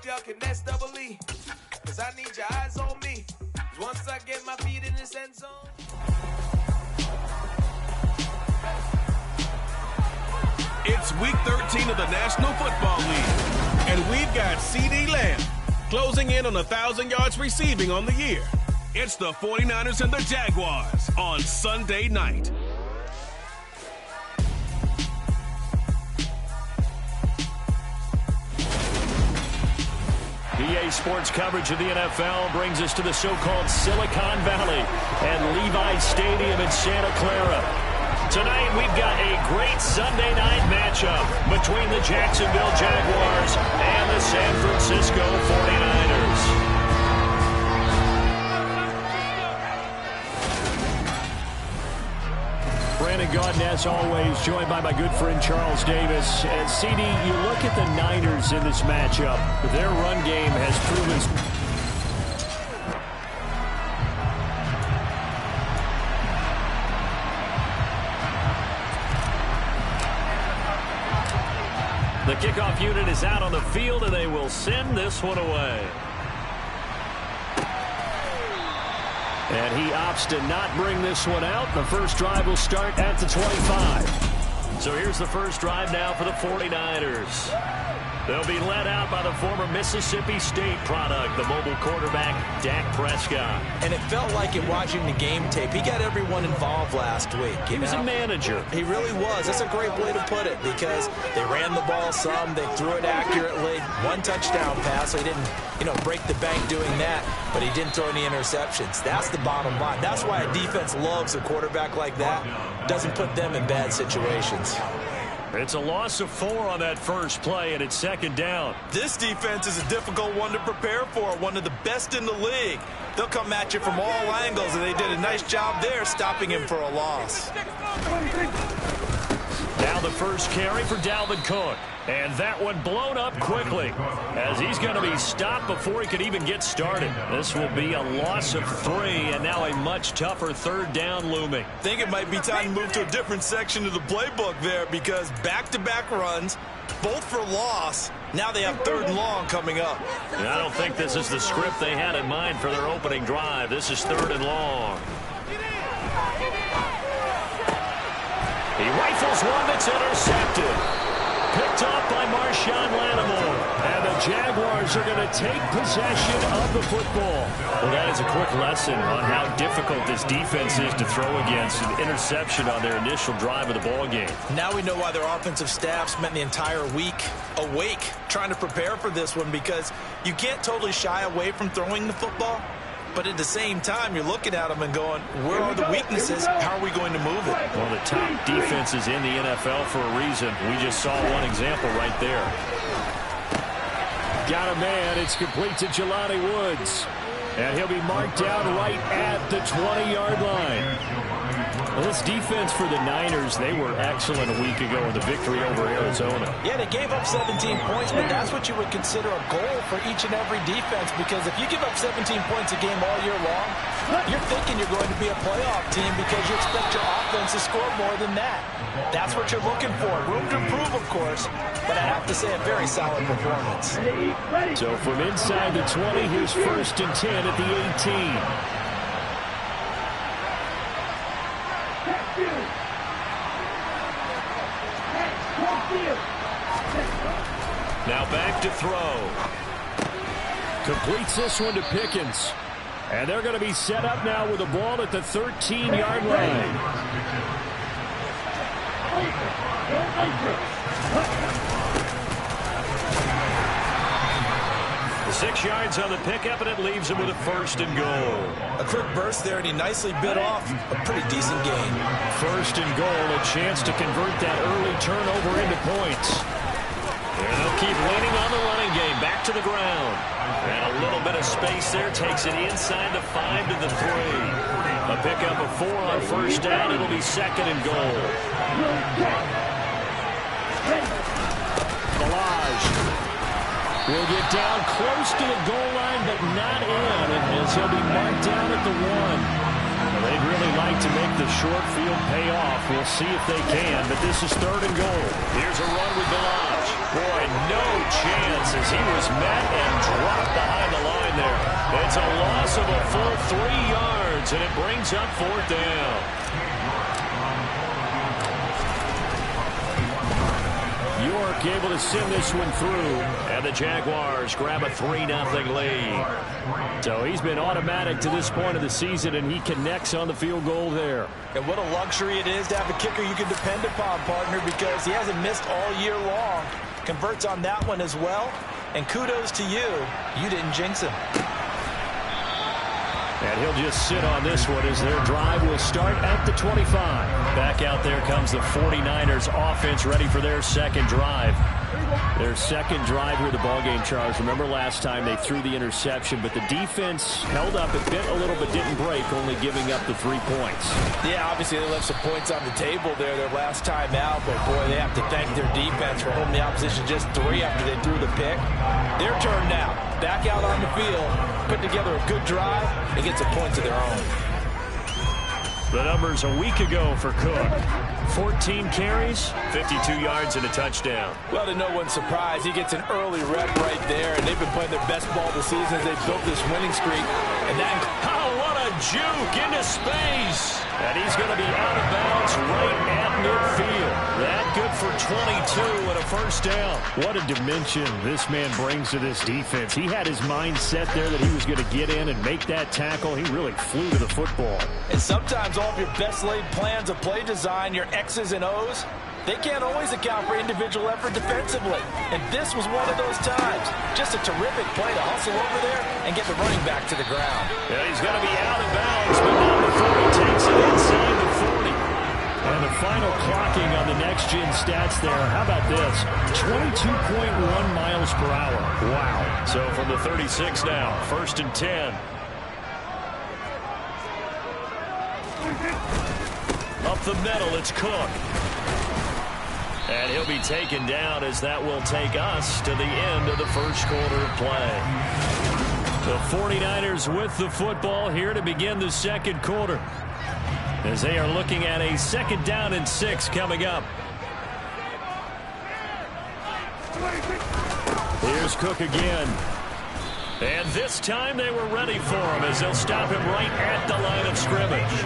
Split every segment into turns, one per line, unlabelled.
y'all can nest double E. Cause I need your eyes on me. Cause once I get my feet in this end zone.
It's week 13 of the National Football League. And we've got CeeDee Lamb closing in on 1,000 yards receiving on the year. It's the 49ers and the Jaguars on Sunday night.
EA Sports coverage of the NFL brings us to the so-called Silicon Valley at Levi Stadium in Santa Clara. Tonight, we've got a great Sunday night matchup between the Jacksonville Jaguars and the San Francisco 49ers. Brandon Gaudin, as always, joined by my good friend Charles Davis. And CD, you look at the Niners in this matchup. Their run game has proven... The kickoff unit is out on the field, and they will send this one away. And he opts to not bring this one out. The first drive will start at the 25. So here's the first drive now for the 49ers. They'll be led out by the former Mississippi State product, the mobile quarterback, Dak Prescott.
And it felt like it watching the game tape. He got everyone involved last week.
He was a manager.
He really was. That's a great way to put it because they ran the ball some. They threw it accurately. One touchdown pass. So he didn't, break the bank doing that, but he didn't throw any interceptions. That's the bottom line. That's why a defense loves a quarterback like that. Doesn't put them in bad situations.
It's a loss of 4 on that first play, and it's second down.
This defense is a difficult one to prepare for, one of the best in the league. They'll come at you from all angles, and they did a nice job there stopping him for a loss.
Now the first carry for Dalvin Cook. And that one blown up quickly as he's going to be stopped before he could even get started. This will be a loss of 3, and now a much tougher third down looming.
I think it might be time to move to a different section of the playbook there because back-to-back runs, both for loss. Now they have 3rd and long coming up.
And I don't think this is the script they had in mind for their opening drive. This is 3rd and long. He rifles one that's intercepted. Picked off by Marshawn Lattimore. And the Jaguars are going to take possession of the football. Well, that is a quick lesson on how difficult this defense is to throw against. An interception on their initial drive of the ball game.
Now we know why their offensive staff spent the entire week awake trying to prepare for this one because you can't totally shy away from throwing the football. But at the same time, you're looking at them and going, where are the weaknesses? How are we going to move it?
One of the top defenses in the NFL for a reason. We just saw one example right there. Got a man. It's complete to Jelani Woods. And he'll be marked down right at the 20-yard line. Well, this defense for the Niners, they were excellent a week ago in the victory over Arizona.
Yeah, they gave up 17 points, but that's what you would consider a goal for each and every defense because if you give up 17 points a game all year long, you're thinking you're going to be a playoff team because you expect your offense to score more than that. That's what you're looking for. Room to improve, of course, but I have to say a very solid performance.
So from inside the 20, here's 1st and 10 at the 18. Now back to throw. Completes this one to Pickens. And they're going to be set up now with the ball at the 13-yard line. The 6 yards on the pickup, and it leaves him with a 1st and goal.
A quick burst there, and he nicely bit off a pretty decent gain.
1st and goal, a chance to convert that early turnover into points. And they'll keep leaning on the running game. Back to the ground. And a little bit of space there. Takes it inside the 5 to the 3. A pickup of 4 on 1st down. It'll be 2nd and goal. Balaj will get down close to the goal line, but not in. And he'll be marked down at the 1. They'd really like to make the short field pay off. We'll see if they can, but this is 3rd and goal. Here's a run with Balaj. Boy, no chance as he was met and dropped behind the line there. It's a loss of a full 3 yards, and it brings up 4th down. York able to send this one through, and the Jaguars grab a 3-0 lead. So he's been automatic to this point of the season, and he connects on the field goal there.
And what a luxury it is to have a kicker you can depend upon, partner, because he hasn't missed all year long. Converts on that one as well, and kudos to you. You didn't jinx him.
And he'll just sit on this one as their drive will start at the 25. Back out there comes the 49ers offense ready for their second drive. Their second drive here of the ballgame, Charles. Remember last time they threw the interception, but the defense held up. It bit a little but didn't break, only giving up the 3 points.
Yeah, obviously they left some points on the table there their last time out, but boy, they have to thank their defense for holding the opposition just 3 after they threw the pick. Their turn now. Back out on the field, put together a good drive, and get some points of their own.
The numbers a week ago for Cook. 14 carries, 52 yards, and a touchdown.
Well, to no one's surprise, he gets an early rep right there, and they've been playing their best ball this season as they've built this winning streak. And that,
what a juke into space. And he's going to be out of bounds right at midfield. That good for 22 and a first down. What a dimension this man brings to this defense. He had his mind set there that he was going to get in and make that tackle. He really flew to the football.
And sometimes all of your best laid plans of play design, your X's and O's, they can't always account for individual effort defensively. And this was one of those times. Just a terrific play to hustle over there and get the running back to the ground.
Yeah, he's going to be out of bounds, but not before he takes it inside the 40. And the final clocking on the next-gen stats there. How about this? 22.1 miles per hour. Wow. So from the 36 now, 1st and 10. Up the middle, it's Cook. And he'll be taken down as that will take us to the end of the first quarter of play. The 49ers with the football here to begin the second quarter, as they are looking at a 2nd down and 6 coming up. Here's Cook again. And this time they were ready for him as they'll stop him right at the line of scrimmage.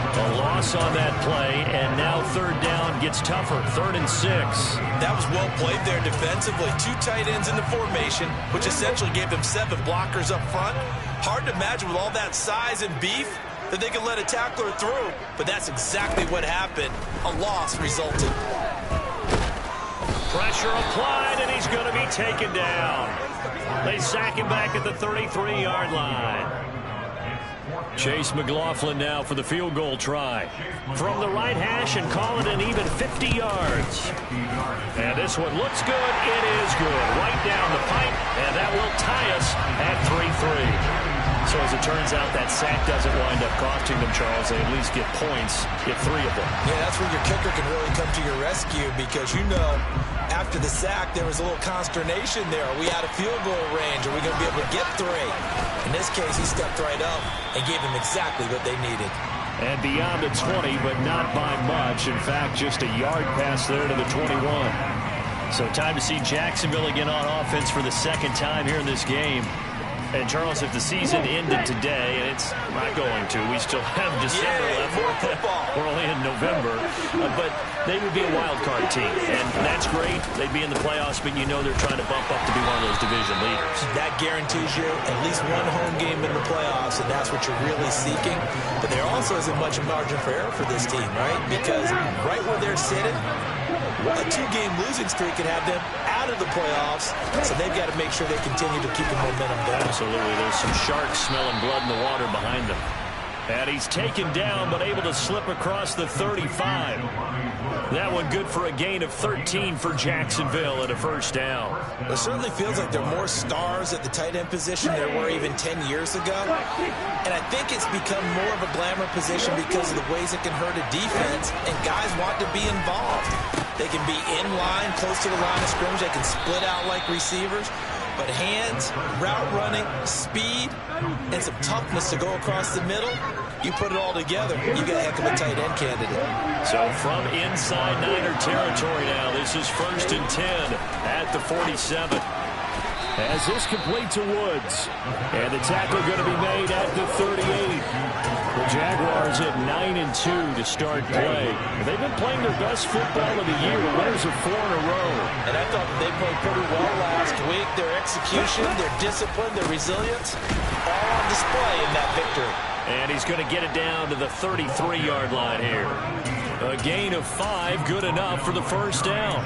A loss on that play, and now 3rd down gets tougher. 3rd and 6.
That was well played there defensively. 2 tight ends in the formation, which essentially gave them 7 blockers up front. Hard to imagine with all that size and beef that they could let a tackler through, but that's exactly what happened. A loss resulted.
Pressure applied, and he's going to be taken down. They sack him back at the 33-yard line. Chase McLaughlin now for the field goal try. From the right hash and call it an even 50 yards. And this one looks good. It is good. Right down the pipe, and that will tie us at 3-3. So as it turns out, that sack doesn't wind up costing them, Charles. They at least get points, get 3 of them.
Yeah, that's where your kicker can really come to your rescue, because you know after the sack there was a little consternation there. Are we out of field goal range? Are we going to be able to get 3? In this case, he stepped right up and gave them exactly what they needed.
And beyond the 20, but not by much. In fact, just a yard pass there to the 21. So time to see Jacksonville again on offense for the 2nd time here in this game. And, Charles, if the season ended today, and it's not going to, we still have December left. We're only in November. But they would be a wild card team. And that's great. They'd be in the playoffs, but you know they're trying to bump up to be one of those division leaders.
That guarantees you at least one home game in the playoffs, and that's what you're really seeking. But there also isn't much margin for error for this team, right? Because right where they're sitting, a 2-game losing streak could have them out of the playoffs, so they've got to make sure they continue to keep the momentum going.
Absolutely. There's some sharks smelling blood in the water behind them. And he's taken down, but able to slip across the 35. That one good for a gain of 13 for Jacksonville at a 1st down.
It certainly feels like there are more stars at the tight end position there were even 10 years ago. And I think it's become more of a glamour position because of the ways it can hurt a defense, and guys want to be involved. They can be in line, close to the line of scrimmage. They can split out like receivers. But hands, route running, speed, and some toughness to go across the middle, you put it all together, you got a heck of a tight end candidate.
So from inside Niner territory now, this is 1st and 10 at the 47. As this complete to Woods. And the tackle going to be made at the 38. The Jaguars at 9-2 to start play. They've been playing their best football of the year. Winners of 4 in a row.
And I thought they played pretty well last week. Their execution, their discipline, their resilience, all on display in that victory.
And he's going to get it down to the 33-yard line here. A gain of 5, good enough for the first down.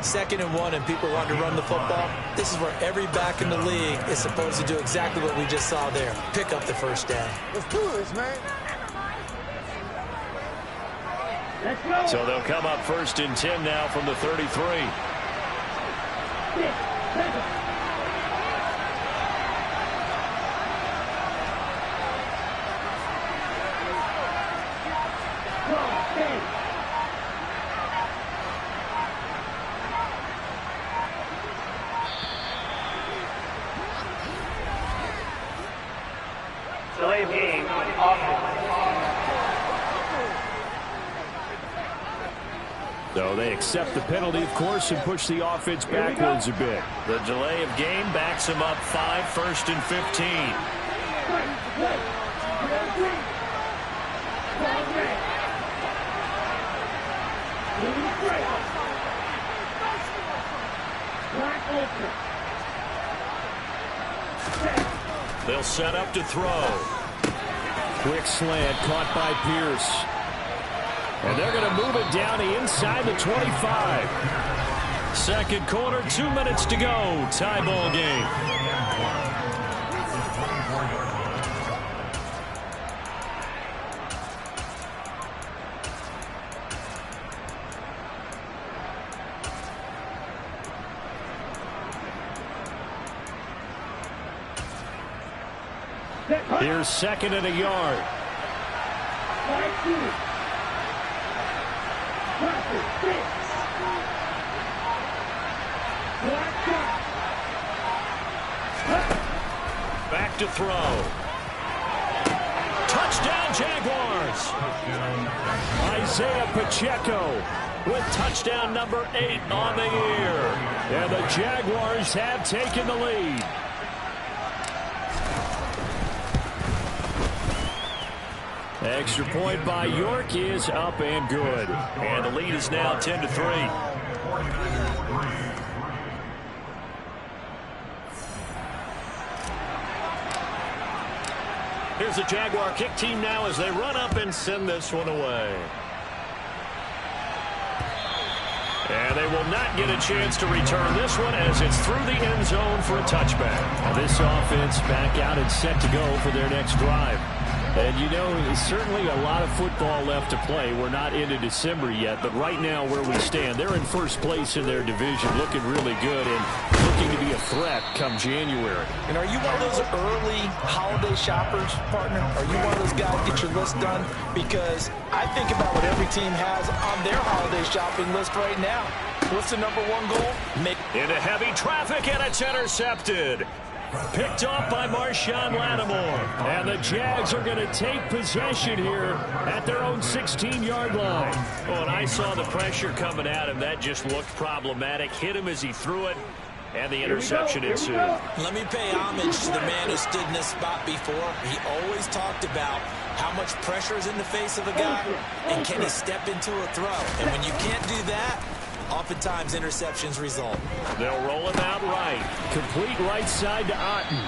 2nd and 1, and people want to run the football. This is where every back in the league is supposed to do exactly what we just saw there. Pick up the first down.
Let's do this, man.
Let's go.
So they'll come up 1st and 10 now from the 33.
6, 7. Delay of game,
So they accept the penalty, of course, and push the offense backwards a bit. The delay of game backs them up 5, 1st and 15. They'll set up to throw. Quick slant caught by Pierce. And they're going to move it down to inside the 25. Second quarter, 2 minutes to go. Tie ball game. Here's 2nd and a yard. Back to throw. Touchdown Jaguars. Isaiah Pacheco with touchdown number 8 on the year. And the Jaguars have taken the lead. Extra point by York is up and good. And the lead is now 10-3. Here's the Jaguar kick team now as they run up and send this one away. And they will not get a chance to return this one as it's through the end zone for a touchback. Now this offense back out and set to go for their next drive. And, you know, there's certainly a lot of football left to play. We're not into December yet, but right now where we stand, they're in first place in their division, looking really good and looking to be a threat come January.
And are you one of those early holiday shoppers, partner? Are you one of those guys get your list done? Because I think about what every team has on their holiday shopping list right now. What's the number 1 goal?
Into heavy traffic, and it's intercepted. Picked off by Marshawn Lattimore. And the Jags are going to take possession here at their own 16-yard line. Oh, and I saw the pressure coming at him. That just looked problematic. Hit him as he threw it, and the interception ensued.
Let me pay homage to the man who stood in this spot before. He always talked about how much pressure is in the face of a guy, and can he step into a throw. And when you can't do that, oftentimes interceptions result.
They'll roll him out right. Complete right side to Otten.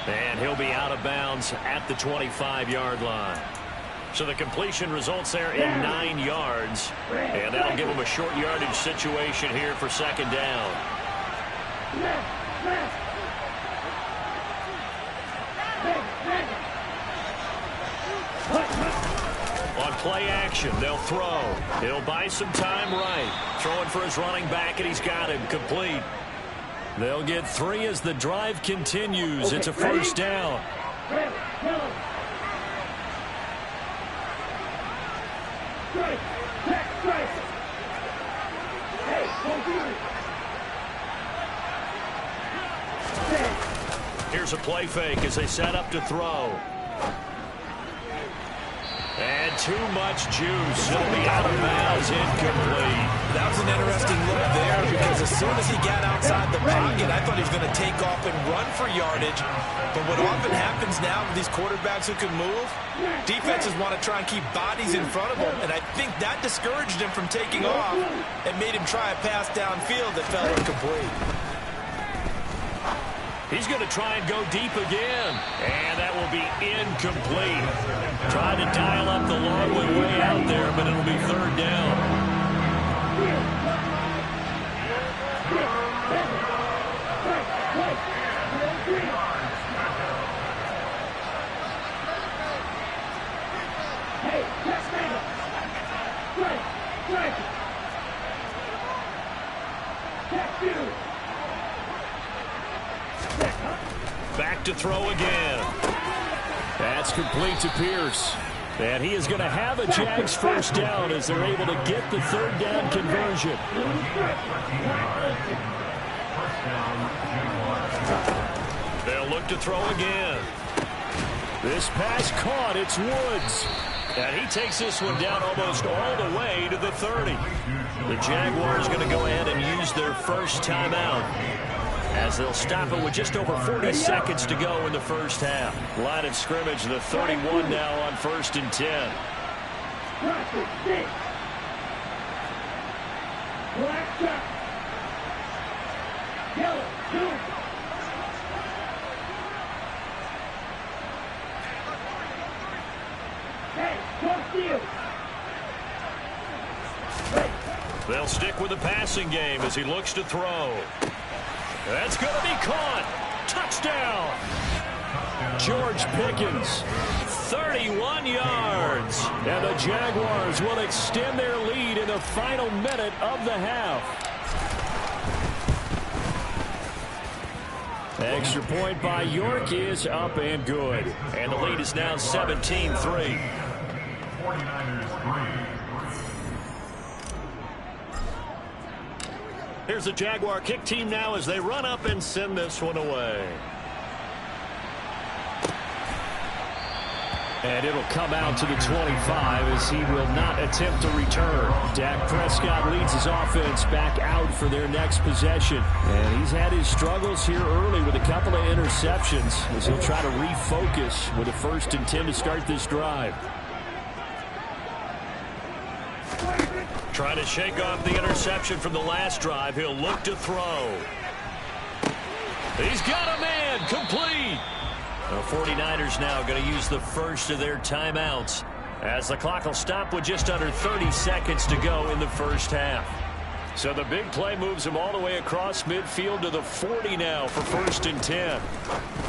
And he'll be out of bounds at the 25-yard line. So the completion results there in 9 yards. And that'll give him a short yardage situation here for 2nd down. On play action, they'll throw. He'll buy some time right. Throwing for his running back, and he's got him complete. They'll get 3 as the drive continues. It's a first down. Here's a play fake as they set up to throw. And too much juice. It'll be out of bounds, incomplete.
that was an interesting look there because as soon as he got outside the pocket, I thought he was going to take off and run for yardage. But what often happens now with these quarterbacks who can move, defenses want to try and keep bodies in front of them, and I think that discouraged him from taking off and made him try a pass downfield that fell incomplete.
He's going to try and go deep again, and that will be incomplete. Trying to dial up the long way out there, but it'll be third down. Back to throw again. That's complete to Pierce. And he is going to have a Jags first down as they're able to get the third down conversion. They'll look to throw again. This pass caught. It's Woods. And he takes this one down almost all the way to the 30. The Jaguars going to go ahead and use their first timeout, as they'll stop it with just over 40 seconds to go in the first half. Line of scrimmage, the 31 now on 1st and 10. They'll stick with the passing game as he looks to throw. That's going to be caught. Touchdown. George Pickens, 31 yards. And the Jaguars will extend their lead in the final minute of the half. Extra point by York is up and good. And the lead is now 17-3. 49ers 3. Here's the Jaguar kick team now as they run up and send this one away. And it'll come out to the 25 as he will not attempt to return. Dak Prescott leads his offense back out for their next possession. And he's had his struggles here early with a couple of interceptions as he'll try to refocus with a 1st and 10 to start this drive. Trying to shake off the interception from the last drive. He'll look to throw. He's got a man. Complete. The 49ers now going to use the first of their timeouts as the clock will stop with just under 30 seconds to go in the first half. So the big play moves him all the way across midfield to the 40 now for 1st and 10.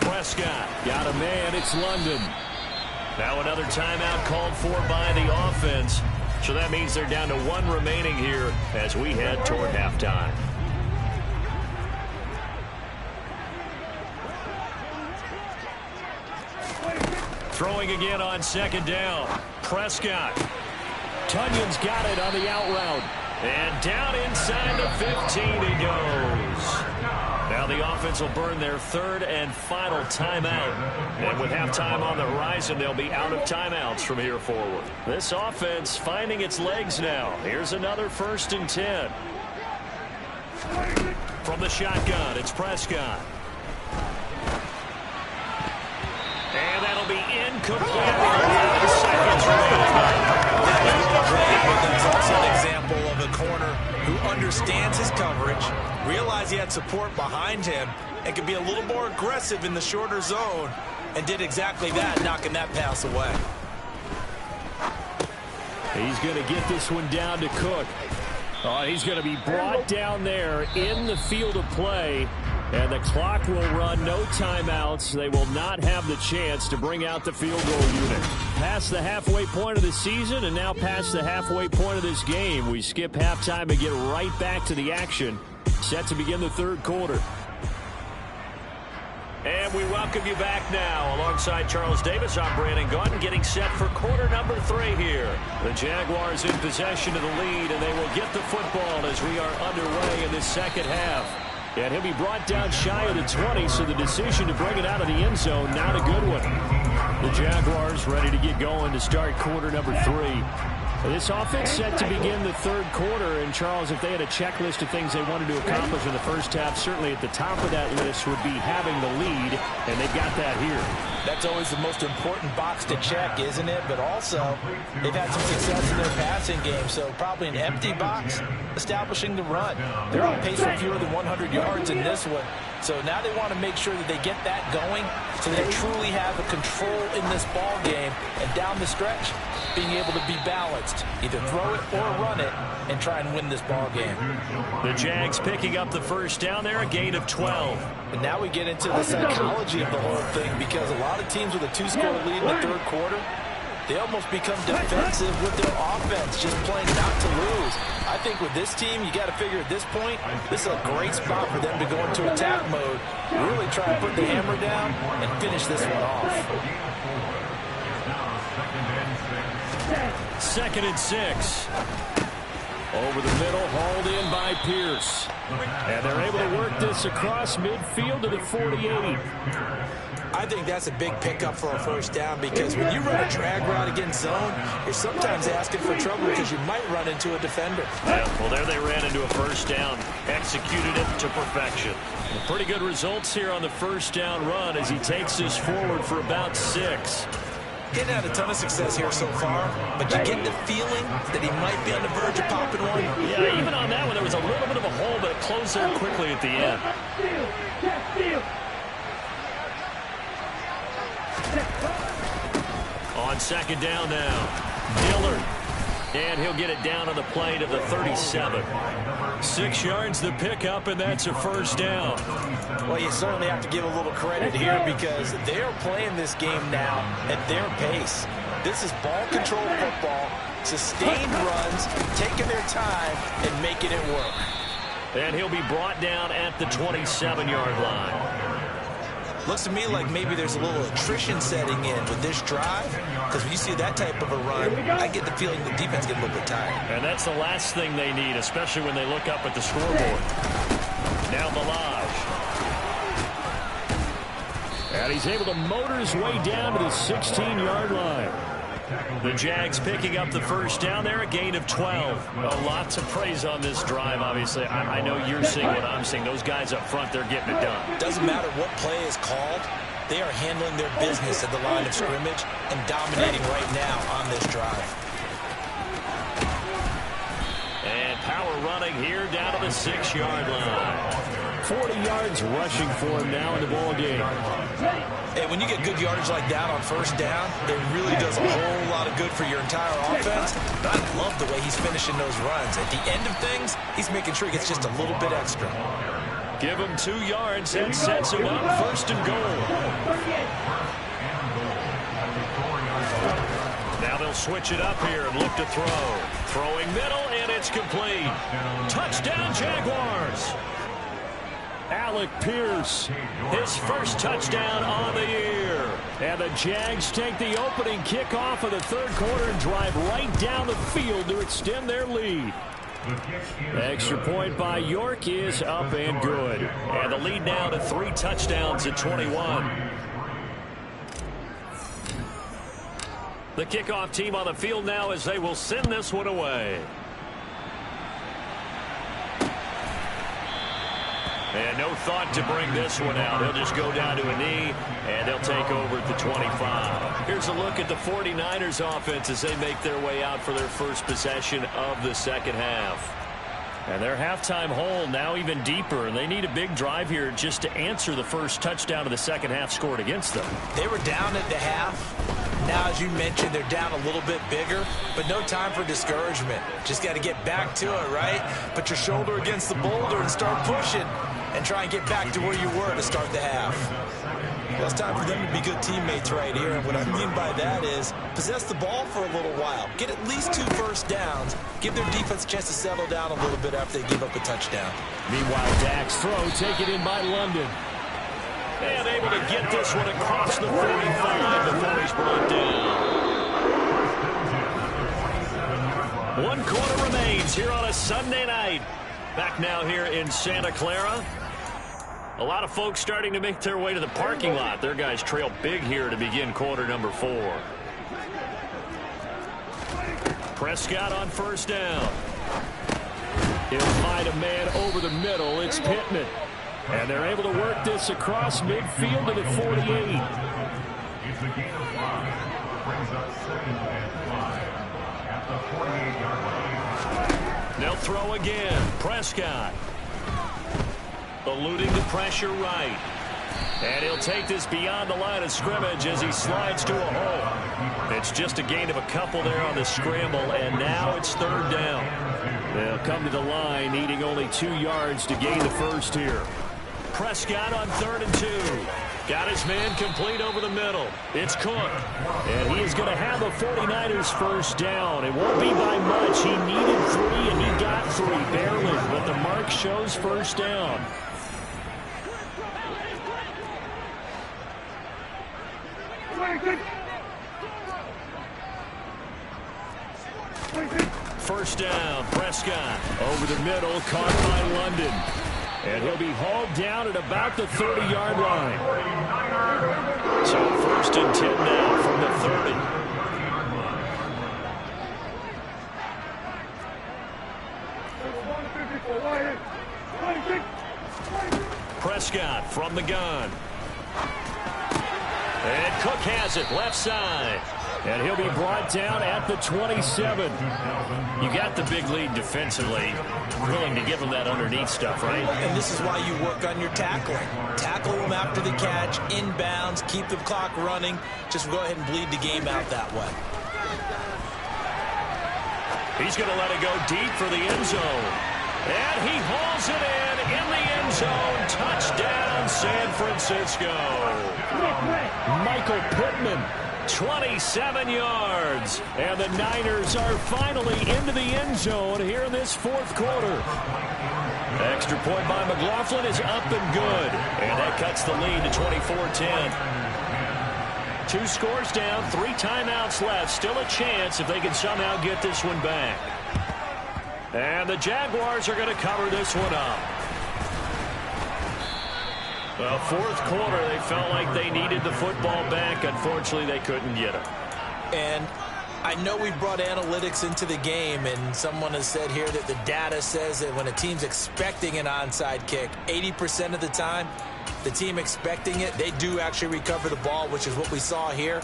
Prescott got a man. It's London. Now another timeout called for by the offense. So that means they're down to 1 remaining here as we head toward halftime. Throwing again on 2nd down. Prescott. Tunyon's got it on the out route. And down inside the 15 he goes. Now the offense will burn their 3rd and final timeout. And with halftime on the horizon, they'll be out of timeouts from here forward. This offense finding its legs now. Here's another 1st and 10. From the shotgun, it's Prescott. And that'll be incomplete. 11 seconds remaining.
That's also an example of a corner who understands his coverage, realized he had support behind him, and could be a little more aggressive in the shorter zone, and did exactly that, knocking that pass away.
He's going to get this one down to Cook. He's going to be brought down there in the field of play. And the clock will run, no timeouts. They will not have the chance to bring out the field goal unit. Past the halfway point of the season and now past the halfway point of this game. We skip halftime and get right back to the action. Set to begin the 3rd quarter. And we welcome you back now. Alongside Charles Davis, I'm Brandon Gaudin, getting set for quarter number 3 here. The Jaguars in possession of the lead, and they will get the football as we are underway in this 2nd half. And he'll be brought down shy of the 20, so the decision to bring it out of the end zone, not a good one. The Jaguars ready to get going to start quarter number 3. This offense set to begin the third quarter. And, Charles, if they had a checklist of things they wanted to accomplish in the first half, certainly at the top of that list would be having the lead, and they've got that here.
That's always the most important box to check, isn't it? But also, they've had some success in their passing game, so probably an empty box establishing the run. They're on pace for fewer than 100 yards in this one. So now they want to make sure that they get that going so they truly have a control in this ball game. And down the stretch, being able to be balanced, either throw it or run it, and try and win this ball game.
The Jags picking up the first down there, a gain of 12.
And now we get into the psychology of the whole thing, because a lot of teams with a 2-score lead in the third quarter, they almost become defensive with their offense, just playing not to lose. I think with this team, you got to figure at this point, this is a great spot for them to go into attack mode, really try and put the hammer down and finish this one off.
2nd and 6. Over the middle, hauled in by Pierce. And they're able to work this across midfield to the 48.
I think that's a big pickup for a first down, because when you run a drag route against zone, you're sometimes asking for trouble because you might run into a defender.
Yeah, well, there they ran into a first down, executed it to perfection. Well, pretty good results here on the first down run as he takes this forward for about 6.
Getting had a ton of success here so far, but you get the feeling that he might be on the verge of popping one.
Yeah, even on that one, there was a little bit of a hole, but it closed there quickly at the end. On 2nd down now, Dillard. And he'll get it down on the play to the 37. 6 yards the pickup, and that's a first down.
Well, you certainly have to give a little credit here, because they're playing this game now at their pace. This is ball control football, sustained runs, taking their time and making it work.
And he'll be brought down at the 27-yard line.
Looks to me like maybe there's a little attrition setting in with this drive, because when you see that type of a run, I get the feeling the defense gets a little bit tired.
And that's the last thing they need, especially when they look up at the scoreboard. Now Ballage. And he's able to motor his way down to the 16-yard line. The Jags picking up the first down there, a gain of 12. A lot to praise on this drive, obviously. I know you're seeing what I'm seeing. Those guys up front, they're getting it done.
Doesn't matter what play is called. They are handling their business at the line of scrimmage and dominating right now on this drive.
And power running here down to the 6-yard line. 40 yards rushing for him now in the ball game.
And when you get good yardage like that on first down, it really does a whole lot of good for your entire offense. But I love the way he's finishing those runs. At the end of things, he's making sure he gets just a little bit extra.
Give him 2 yards and sets him up, 1st and goal. Now they'll switch it up here and look to throw. Throwing middle, and it's complete. Touchdown, Jaguars. Alec Pierce, his first touchdown on the year. And the Jags take the opening kickoff of the third quarter and drive right down the field to extend their lead. Extra point by York is up and good. And the lead now to 3 touchdowns at 21. The kickoff team on the field now as they will send this one away. And no thought to bring this one out. He'll just go down to a knee, and they'll take over at the 25. Here's a look at the 49ers offense as they make their way out for their first possession of the second half. And their halftime hole now even deeper, and they need a big drive here just to answer the first touchdown of the second half scored against them.
They were down at the half. Now, as you mentioned, they're down a little bit bigger, but no time for discouragement. Just got to get back to it, right? Put your shoulder against the boulder and start pushing and try and get back to where you were to start the half. Well, it's time for them to be good teammates right here, and what I mean by that is possess the ball for a little while. Get at least 2 first downs. Give their defense a chance to settle down a little bit after they give up a touchdown.
Meanwhile, Dak's throw taken in by London. And able to get this one across the 45 before he's brought down. 1 quarter remains here on a Sunday night. Back now here in Santa Clara. A lot of folks starting to make their way to the parking lot. Their guys trail big here to begin quarter number 4. Prescott on first down. He'll find a man over the middle. It's Pittman. And they're able to work this across midfield to the 48.
It's a gain of 5. Brings up 2nd and 5 at the 48-yard line.
They'll throw again. Prescott. Eluding the pressure right. And he'll take this beyond the line of scrimmage as he slides to a hole. It's just a gain of a couple there on the scramble, and now it's 3rd down. They'll come to the line needing only 2 yards to gain the first here. Prescott on 3rd and 2. Got his man complete over the middle. It's Cook. And he is going to have the 49ers first down. It won't be by much. He needed 3, and he got 3, barely. But the mark shows first down. First down, Prescott. Over the middle, caught by London. And he'll be hauled down at about the 30-yard line. So 1st and 10 now from the 30. Prescott from the gun. And Cook has it left side. And he'll be brought down at the 27. You got the big lead defensively. Willing to give him that underneath stuff, right?
And this is why you work on your tackling. Tackle them after the catch, inbounds, keep the clock running. Just go ahead and bleed the game out that way.
He's going to let it go deep for the end zone. And he hauls it in the end zone. Touchdown, San Francisco. Michael Pittman, 27 yards. And the Niners are finally into the end zone here in this 4th quarter. Extra point by McLaughlin is up and good. And that cuts the lead to 24-10. 2 scores down, 3 timeouts left. Still a chance if they can somehow get this one back. And the Jaguars are going to cover this one up. Well, 4th quarter, they felt like they needed the football back. Unfortunately, they couldn't get it.
And I know we brought analytics into the game, and someone has said here that the data says that when a team's expecting an onside kick, 80% of the time, the team expecting it, they do actually recover the ball, which is what we saw here.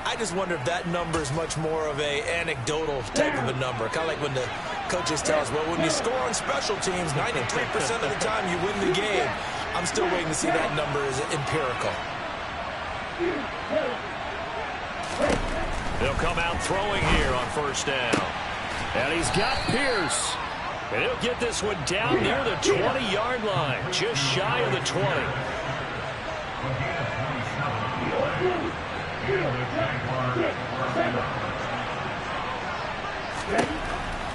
I just wonder if that number is much more of a anecdotal type of a number. Kind of like when the coaches tell us, well, when you score on special teams, 93% of the time you win the game. I'm still waiting to see that number as empirical.
They'll come out throwing here on first down. And he's got Pierce. And he'll get this one down near the 20-yard line, just shy of the 20.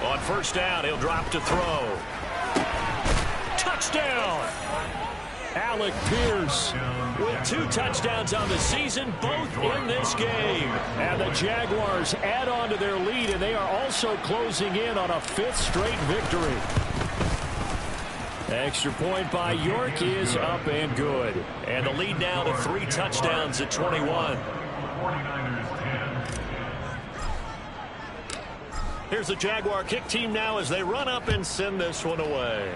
On first down, he'll drop to throw. Touchdown! Alec Pierce with 2 touchdowns on the season, both in this game. And the Jaguars add on to their lead, and they are also closing in on a 5th straight victory. Extra point by York is up and good. And the lead now to 3 touchdowns at 21. Here's the Jaguar kick team now as they run up and send this one away.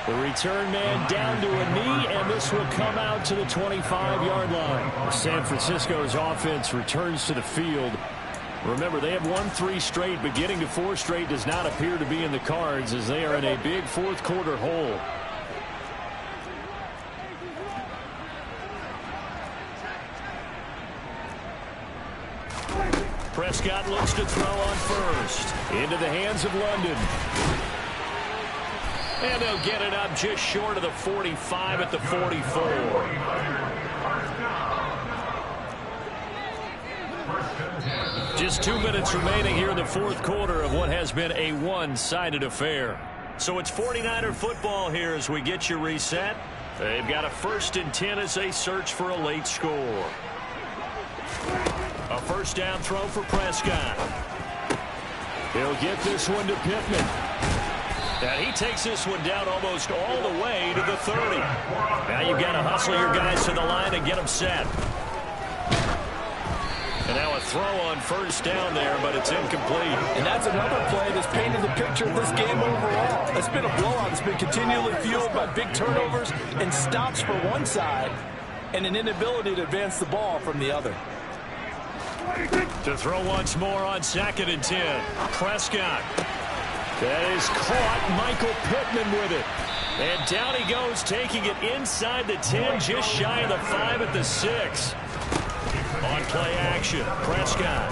The return man down to a knee, and this will come out to the 25-yard line. San Francisco's offense returns to the field. Remember, they have won 3 straight, but getting to 4 straight does not appear to be in the cards as they are in a big 4th quarter hole. Prescott looks to throw on first. Into the hands of London. And they'll get it up just short of the 45 at the 44. Just 2 minutes remaining here in the 4th quarter of what has been a one-sided affair. So it's 49er football here as we get you reset. They've got a 1st and 10 as they search for a late score. A first down throw for Prescott. He'll get this one to Pittman. And he takes this one down almost all the way to the 30. Now you've got to hustle your guys to the line and get them set. And now a throw on first down there, but it's incomplete.
And that's another play that's painted the picture of this game overall. It's been a blowout. It's been continually fueled by big turnovers and stops for one side and an inability to advance the ball from the other.
To throw once more on 2nd and 10. Prescott. That is caught. Michael Pittman with it. And down he goes, taking it inside the 10, just shy of the 5 at the 6. On play action, Prescott.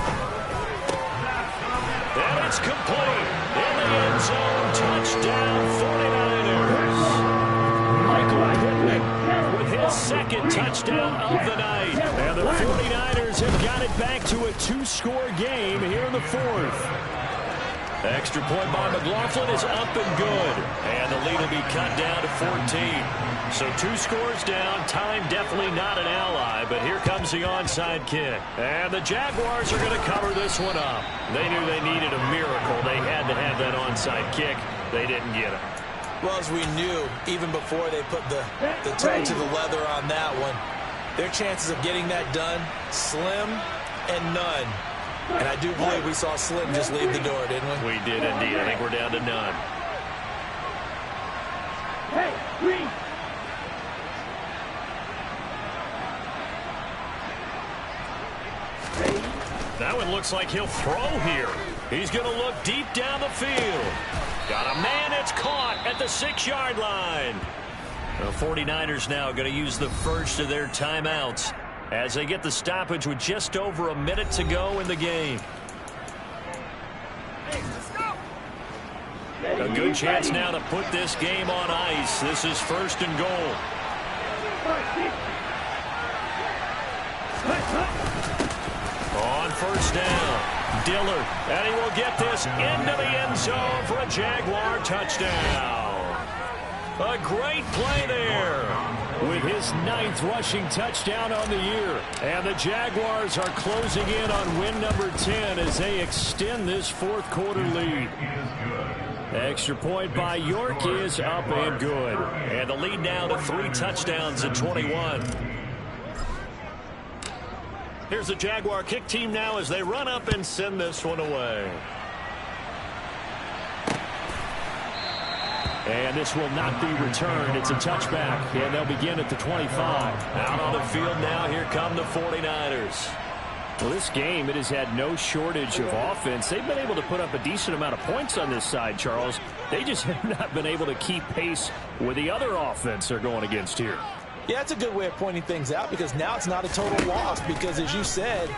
And it's complete. In the end zone, touchdown 49ers. Michael Pittman with his 2nd touchdown of the night. And the 49ers have got it back to a 2-score game here in the 4th. Extra point by McLaughlin is up and good. And the lead will be cut down to 14. So 2 scores down. Time definitely not an ally, but here comes the onside kick. And the Jaguars are going to cover this one up. They knew they needed a miracle. They had to have that onside kick. They didn't get it.
Well, as we knew, even before they put the toe to the leather on that one, their chances of getting that done, slim and none. And I do believe we saw Slim just leave the door, didn't we?
We did indeed. I think we're down to none. That one looks like he'll throw here. He's going to look deep down the field. Got a man that's caught at the 6-yard line. The 49ers now going to use the first of their timeouts as they get the stoppage with just over a minute to go in the game. A good chance now to put this game on ice. This is 1st and goal. On first down, Dillard, and he will get this into the end zone for a Jaguar touchdown. A great play there with his 9th rushing touchdown on the year. And the Jaguars are closing in on win number 10 as they extend this 4th quarter lead. Extra point by York is up and good. And the lead now to 3 touchdowns at 21. Here's the Jaguar kick team now as they run up and send this one away. And this will not be returned. It's a touchback, and they'll begin at the 25. Out on the field now, here come the 49ers.
Well, this game, it has had no shortage of offense. They've been able to put up a decent amount of points on this side, Charles. They just have not been able to keep pace with the other offense they're going against here.
Yeah, that's a good way of pointing things out because now it's not a total loss because, as you said,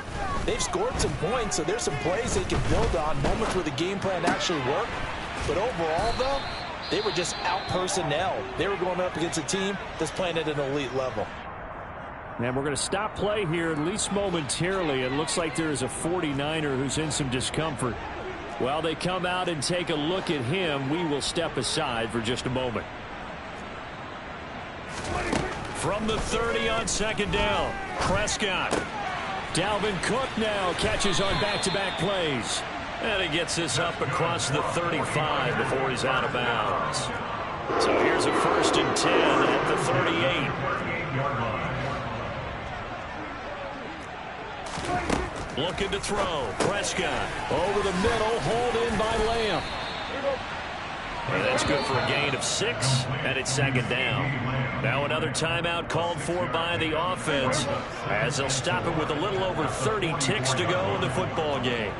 they've scored some points, so there's some plays they can build on, moments where the game plan actually worked. But overall, though, they were just out-personnel. They were going up against a team that's playing at an elite level.
And we're going to stop play here, at least momentarily. It looks like there is a 49er who's in some discomfort. While they come out and take a look at him, we will step aside for just a moment.
From the 30 on 2nd down, Prescott. Dalvin Cook now catches on back-to-back plays. And he gets this up across the 35 before he's out of bounds. So here's a 1st and 10 at the 38. Looking to throw. Prescott over the middle, hauled in by Lamb. And that's good for a gain of 6, and it's 2nd down. Now another timeout called for by the offense as they'll stop it with a little over 30 ticks to go in the football game.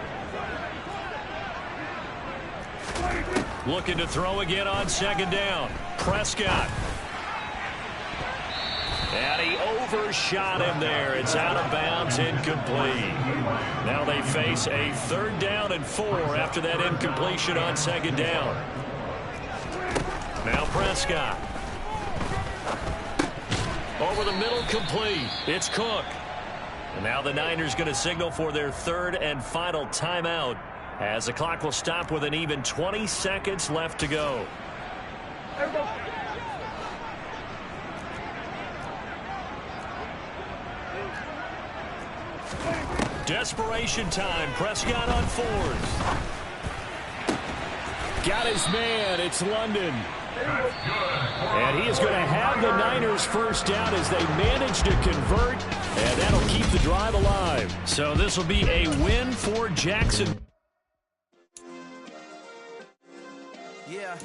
Looking to throw again on 2nd down. Prescott. And he overshot him there. It's out of bounds, incomplete. Now they face a 3rd down and 4 after that incompletion on 2nd down. Now Prescott. Over the middle, complete. It's Cook. And now the Niners going to signal for their 3rd and final timeout as the clock will stop with an even 20 seconds left to go. Desperation time. Prescott on 4th.
got his man. It's London. And he is going to have the Niners first down as they manage to convert, and that'll keep the drive alive. So this will be a win for Jackson.
Yeah.